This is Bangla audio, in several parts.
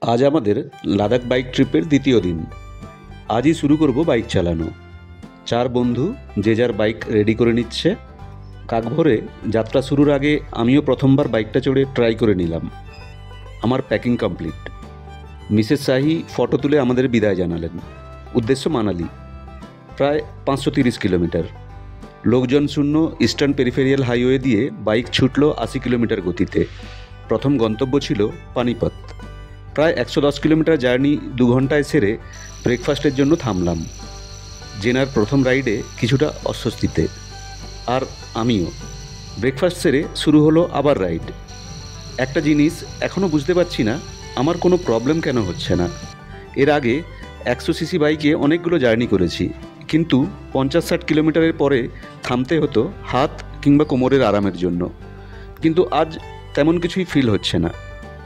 আজ আমাদের লাদাখ বাইক ট্রিপের দ্বিতীয় দিন। আজই শুরু করব বাইক চালানো। 4 বন্ধু যে যার বাইক রেডি করে নিচ্ছে। কাকভোরে যাত্রা শুরুর আগে আমিও প্রথমবার বাইকটা চড়ে ট্রাই করে নিলাম। আমার প্যাকিং কমপ্লিট। মিসেস শাহি ফটো তুলে আমাদের বিদায় জানালেন। উদ্দেশ্য মানালি, প্রায় 530 কিলোমিটার। লোকজন শূন্য ইস্টার্ন পেরিফেরিয়াল হাইওয়ে দিয়ে বাইক ছুটল 80 কিলোমিটার গতিতে। প্রথম গন্তব্য ছিল পানিপত। প্রায় 110 কিলোমিটার জার্নি 2 ঘন্টায় সেরে ব্রেকফাস্টের জন্য থামলাম। জেনার প্রথম রাইডে কিছুটা অস্বস্তিতে, আর আমিও। ব্রেকফাস্ট সেরে শুরু হলো আবার রাইড। একটা জিনিস এখনও বুঝতে পারছি না, আমার কোনো প্রবলেম কেন হচ্ছে না। এর আগে 100 সিসি বাইকে অনেকগুলো জার্নি করেছি, কিন্তু 50-60 কিলোমিটারের পরে থামতে হতো হাত কিংবা কোমরের আরামের জন্য। কিন্তু আজ তেমন কিছুই ফিল হচ্ছে না।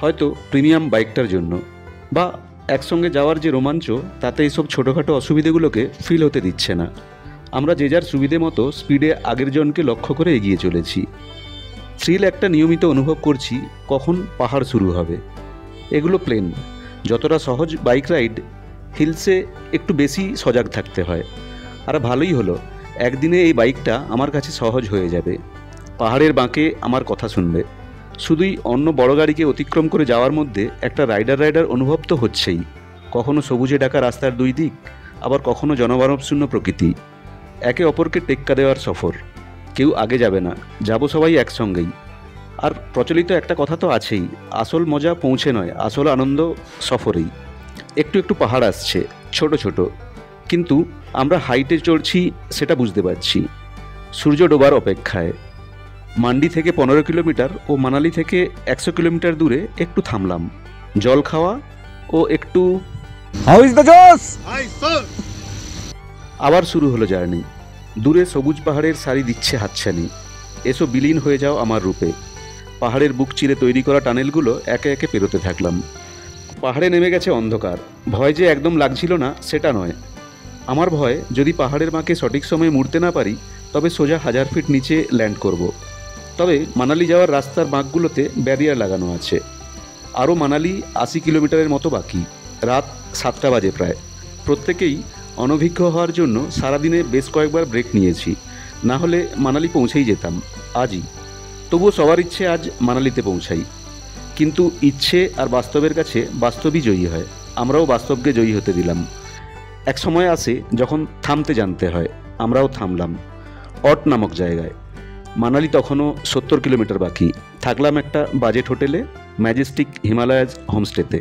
হয়তো প্রিমিয়াম বাইকটার জন্য, বা একসঙ্গে যাওয়ার যে রোমাঞ্চ, তাতে এইসব ছোটোখাটো অসুবিধেগুলোকে ফিল হতে দিচ্ছে না। আমরা যে যার সুবিধে মতো স্পিডে আগের জনকে লক্ষ্য করে এগিয়ে চলেছি। থ্রিল একটা নিয়মিত অনুভব করছি, কখন পাহাড় শুরু হবে। এগুলো প্লেন, যতটা সহজ বাইক রাইড, হিলসে একটু বেশি সজাগ থাকতে হয়। আর ভালোই হলো, একদিনে এই বাইকটা আমার কাছে সহজ হয়ে যাবে। পাহাড়ের বাঁকে আমার কথা শুনবে। শুধুই অন্য বড় গাড়িকে অতিক্রম করে যাওয়ার মধ্যে একটা রাইডার অনুভব তো হচ্ছেই। কখনো সবুজে ঢাকা রাস্তার 2 দিক, আবার কখনো জনমানবশূন্য প্রকৃতি। একে অপরকে টেক্কা দেওয়ার সফর। কেউ আগে যাবে না, যাব সবাই একসঙ্গেই। আর প্রচলিত একটা কথা তো আছেই, আসল মজা পৌঁছে নয়, আসল আনন্দ সফরেই। একটু একটু পাহাড় আসছে, ছোট ছোট, কিন্তু আমরা হাইটে চড়ছি সেটা বুঝতে পারছি। সূর্য ডোবার অপেক্ষায়। মান্ডি থেকে 15 কিলোমিটার ও মানালি থেকে 100 কিলোমিটার দূরে একটু থামলাম, জল খাওয়া ও একটু আবার শুরু হলো জার্নি। দূরে সবুজ পাহাড়ের সারি দিচ্ছে হাতছানি। এসো বিলীন হয়ে যাও আমার রূপে। পাহাড়ের বুক চিরে তৈরি করা টানেলগুলো একে একে পেরোতে থাকলাম। পাহাড়ে নেমে গেছে অন্ধকার। ভয় যে একদম লাগছিল না সেটা নয়। আমার ভয়, যদি পাহাড়ের বাঁকে সঠিক সময়ে মুড়তে না পারি, তবে সোজা 1000 ফিট নিচে ল্যান্ড করব। তবে মানালি যাওয়ার রাস্তার বাঁকগুলোতে ব্যারিয়ার লাগানো আছে। আরও মানালি 80 কিলোমিটারের মতো বাকি। রাত 7টা বাজে প্রায়। প্রত্যেকেই অনভিজ্ঞ হওয়ার জন্য সারাদিনে বেশ কয়েকবার ব্রেক নিয়েছি, না হলে মানালি পৌঁছেই যেতাম আজই। তবুও সবার ইচ্ছে আজ মানালিতে পৌঁছাই। কিন্তু ইচ্ছে আর বাস্তবের কাছে বাস্তবই জয়ী হয়। আমরাও বাস্তবকে জয়ী হতে দিলাম। এক সময় আসে যখন থামতে জানতে হয়। আমরাও থামলাম অট নামক জায়গায়। মানালি তখনও 70 কিলোমিটার বাকি। থাকলাম একটা বাজেট হোটেলে, ম্যাজেস্টিক হিমালয়াজ হোমস্টেতে।